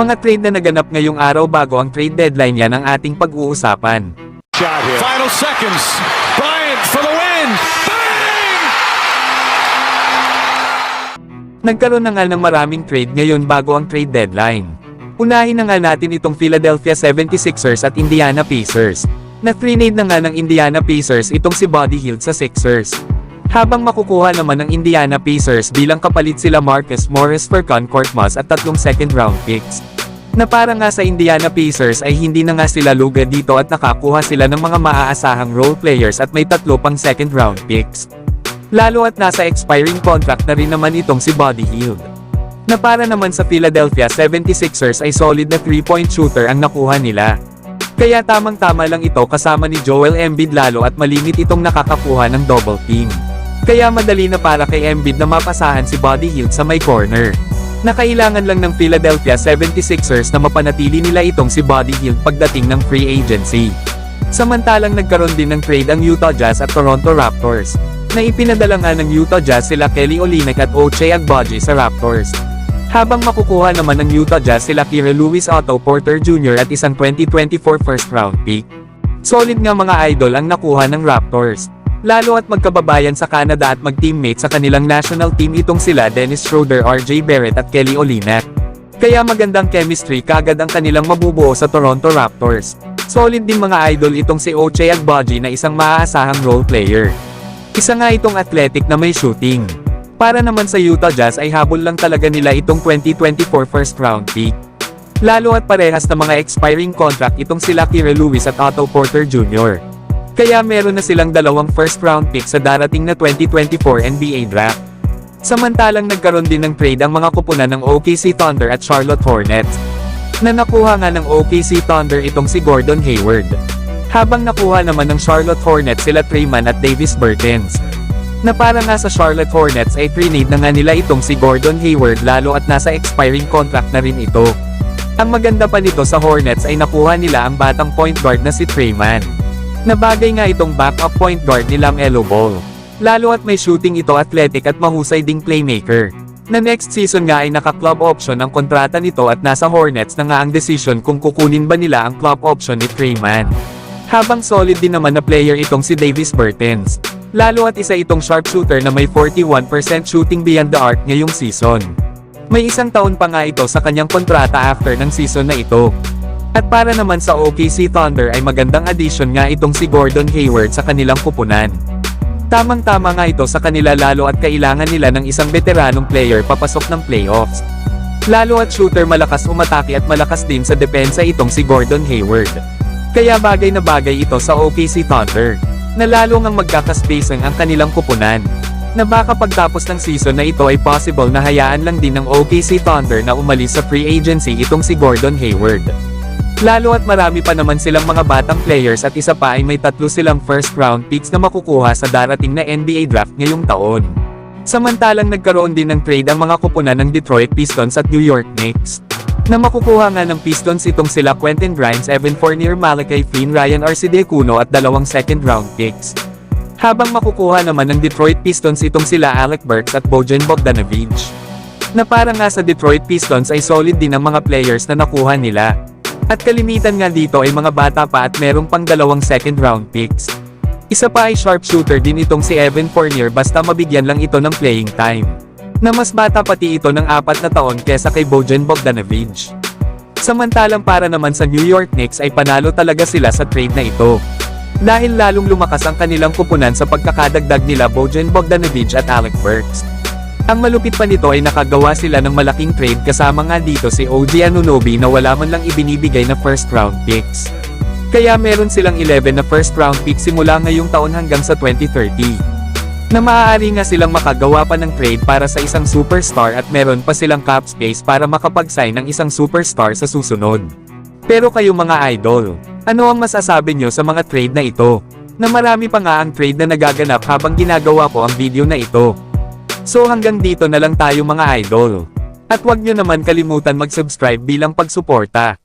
Mga trade na naganap ngayong araw bago ang trade deadline yan ang ating pag-uusapan. Final seconds. Bryant for the win. Bang! Nagkaroon na nga ng maraming trade ngayon bago ang trade deadline. Unahin na nga natin itong Philadelphia 76ers at Indiana Pacers. Na-trade na nga ng Indiana Pacers itong si Buddy Hield sa Sixers. Habang makukuha naman ng Indiana Pacers bilang kapalit sila Marcus Morris for Concord Moss at 3 second round picks. Na para nga sa Indiana Pacers ay hindi na nga sila luga dito at nakakuha sila ng mga maaasahang role players at may 3 pang second round picks. Lalo at nasa expiring contract na rin naman itong si Buddy Hield. Na para naman sa Philadelphia 76ers ay solid na 3-point shooter ang nakuha nila. Kaya tamang-tama lang ito kasama ni Joel Embiid lalo at malimit itong nakakakuha ng double team. Kaya madali na para kay Embiid na mapasahan si Buddy Hield sa may corner. Nakailangan lang ng Philadelphia 76ers na mapanatili nila itong si Buddy Hield pagdating ng free agency. Samantalang nagkaroon din ng trade ang Utah Jazz at Toronto Raptors, na ipinadala nga ng Utah Jazz sila Kelly Olynyk at Ochai Agbaji sa Raptors. Habang makukuha naman ng Utah Jazz sila Kira Lewis, Otto Porter Jr. at isang 2024 first round pick. Solid nga mga idol ang nakuha ng Raptors. Lalo at magkababayan sa Canada at mag-teammate sa kanilang national team itong sila Dennis Schroeder, RJ Barrett at Kelly Olynyk. Kaya magandang chemistry kagad ang kanilang mabubuo sa Toronto Raptors. Solid din mga idol itong si Ochai Agbaji na isang maaasahang role player. Isa nga itong athletic na may shooting. Para naman sa Utah Jazz ay habol lang talaga nila itong 2024 first round pick. Lalo at parehas na mga expiring contract itong sila Kira Lewis at Otto Porter Jr. Kaya meron na silang 2 first round pick sa darating na 2024 NBA draft. Samantalang nagkaroon din ng trade ang mga kupunan ng OKC Thunder at Charlotte Hornets. Na nakuha nga ng OKC Thunder itong si Gordon Hayward. Habang nakuha naman ng Charlotte Hornets sila Trayman at Davis Bertans. Na para nga sa Charlotte Hornets ay trade na nga nila itong si Gordon Hayward lalo at nasa expiring contract na rin ito. Ang maganda pa nito sa Hornets ay nakuha nila ang batang point guard na si Trayman. Na bagay nga itong backup point guard ni LaMelo Ball. Lalo at may shooting ito, athletic at mahusay ding playmaker. Na next season nga ay naka-club option ang kontrata nito at nasa Hornets na nga ang decision kung kukunin ba nila ang club option ni Trayman. Habang solid din naman na player itong si Davis Bertans. Lalo at isa itong sharpshooter na may 41% shooting beyond the arc ngayong season. May 1 taon pa nga ito sa kanyang kontrata after ng season na ito. At para naman sa OKC Thunder ay magandang addition nga itong si Gordon Hayward sa kanilang kupunan. Tamang-tama nga ito sa kanila lalo at kailangan nila ng isang veteranong player papasok ng playoffs. Lalo at shooter malakas umatake at malakas din sa depensa itong si Gordon Hayward. Kaya bagay na bagay ito sa OKC Thunder, na lalo ngang magkakaspacing ang kanilang kupunan. Na baka pagtapos ng season na ito ay possible na hayaan lang din ng OKC Thunder na umalis sa free agency itong si Gordon Hayward. Lalo at marami pa naman silang mga batang players at isa pa ay may 3 silang first round picks na makukuha sa darating na NBA draft ngayong taon. Samantalang nagkaroon din ng trade ang mga kupunan ng Detroit Pistons at New York Knicks. Na makukuha nga ng Pistons itong sila Quentin Grimes, Evan Fournier, Malachi Flynn, Ryan Arcidiacono at 2 second round picks. Habang makukuha naman ng Detroit Pistons itong sila Alec Burks at Bojan Bogdanovic. Na para nga sa Detroit Pistons ay solid din ang mga players na nakuha nila. At kalimitan nga dito ay mga bata pa at merong pang 2 second round picks. Isa pa ay sharpshooter din itong si Evan Fournier basta mabigyan lang ito ng playing time. Na mas bata pati ito ng 4 na taon kesa kay Bojan Bogdanovic. Samantalang para naman sa New York Knicks ay panalo talaga sila sa trade na ito. Dahil lalong lumakas ang kanilang kupunan sa pagkakadagdag nila Bojan Bogdanovic at Alec Burks. Ang malupit pa nito ay nakagawa sila ng malaking trade kasama nga dito si OG Anunoby na wala man lang ibinibigay na first round picks. Kaya meron silang 11 na first round picks simula ngayong taon hanggang sa 2030. Na maaari nga silang makagawa pa ng trade para sa isang superstar at meron pa silang cap space para makapag-sign ng isang superstar sa susunod. Pero kayo mga idol, ano ang masasabi nyo sa mga trade na ito? Na marami pa nga ang trade na nagaganap habang ginagawa ko ang video na ito. So hanggang dito na lang tayo mga idol. At huwag nyo naman kalimutan mag-subscribe bilang pagsuporta.